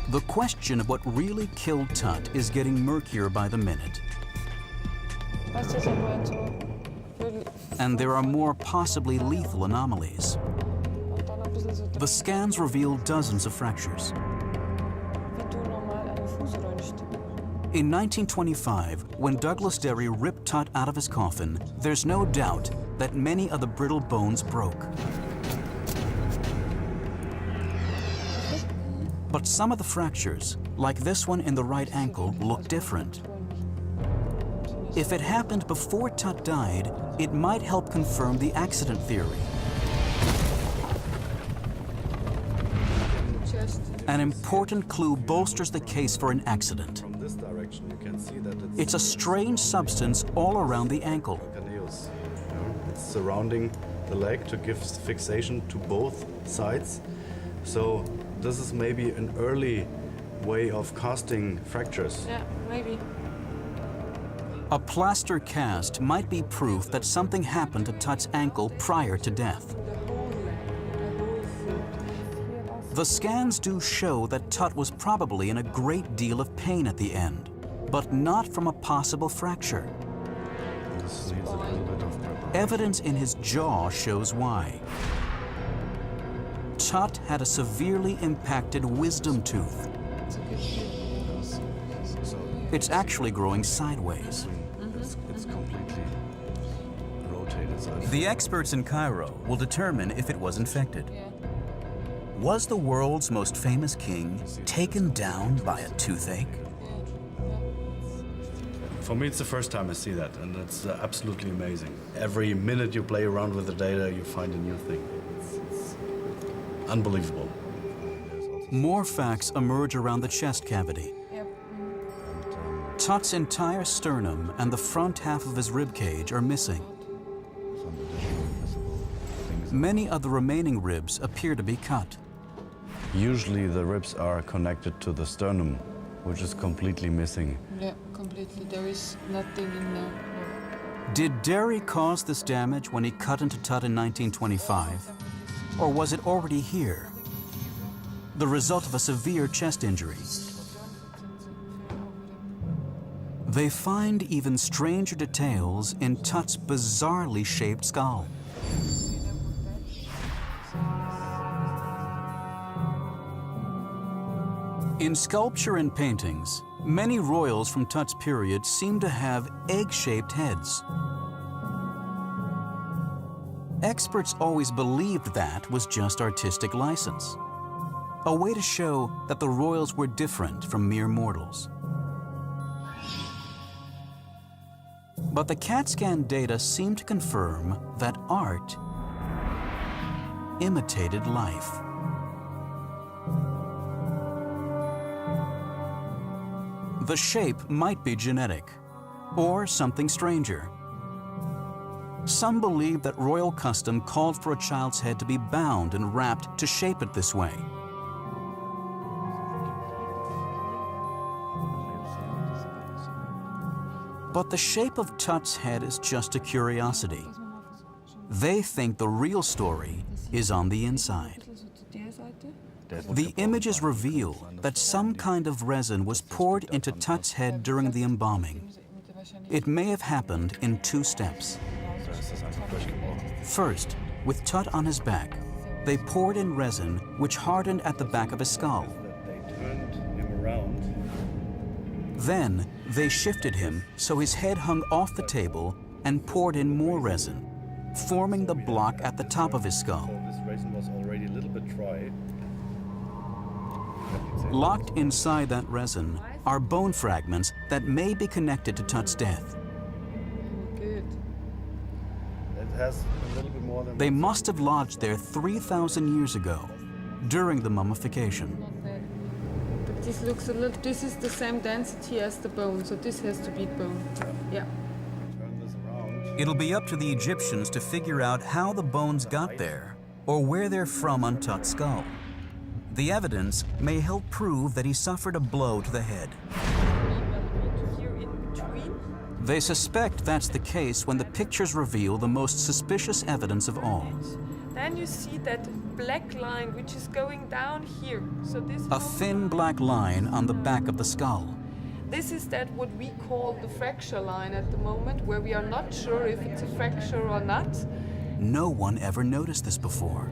The question of what really killed Tut is getting murkier by the minute. And there are more possibly lethal anomalies. The scans reveal dozens of fractures. In 1925, when Douglas Derry ripped Tut out of his coffin, there's no doubt that many of the brittle bones broke. But some of the fractures, like this one in the right ankle, look different. If it happened before Tut died, it might help confirm the accident theory. An important clue bolsters the case for an accident. From this direction, you can see that It's a strange substance all around the ankle. It's surrounding the leg to give fixation to both sides. So this is maybe an early way of casting fractures. Yeah, maybe. A plaster cast might be proof that something happened to Tut's ankle prior to death. The scans do show that Tut was probably in a great deal of pain at the end, but not from a possible fracture. This needs a little bit of preparation. Evidence in his jaw shows why. Tut had a severely impacted wisdom tooth. It's actually growing sideways. It's completely rotated. So The experts in Cairo will determine if it was infected. Was the world's most famous king taken down by a toothache? For me, it's the first time I see that, and it's absolutely amazing. Every minute you play around with the data, you find a new thing. It's unbelievable. More facts emerge around the chest cavity. Tut's entire sternum and the front half of his rib cage are missing. Many of the remaining ribs appear to be cut. Usually the ribs are connected to the sternum, which is completely missing. Yeah, completely. There is nothing in there. No. Did Derry cause this damage when he cut into Tut in 1925? Or was it already here? The result of a severe chest injury. They find even stranger details in Tut's bizarrely shaped skull. In sculpture and paintings, many royals from Tut's period seem to have egg-shaped heads. Experts always believed that was just artistic license, a way to show that the royals were different from mere mortals. But the CAT scan data seem to confirm that art imitated life. The shape might be genetic, or something stranger. Some believe that royal custom called for a child's head to be bound and wrapped to shape it this way. But the shape of Tut's head is just a curiosity. They think the real story is on the inside. The images reveal that some kind of resin was poured into Tut's head during the embalming. It may have happened in 2 steps. First, with Tut on his back, they poured in resin which hardened at the back of his skull. Then, they shifted him so his head hung off the table and poured in more resin, forming the block at the top of his skull. This resin was already a little bit dry. Locked inside that resin are bone fragments that may be connected to Tut's death. Good. It has a little bit more than... They must have lodged there 3,000 years ago, during the mummification. Not bad. But this looks a little, this is the same density as the bone, so this has to be bone. Yeah. Turn this around. It'll be up to the Egyptians to figure out how the bones got there, or where they're from on Tut's skull. The evidence may help prove that he suffered a blow to the head. They suspect that's the case when the pictures reveal the most suspicious evidence of all. Then you see that black line which is going down here. So this A thin black line on the back of the skull. This is that what we call the fracture line at the moment, where we are not sure if it's a fracture or not. No one ever noticed this before.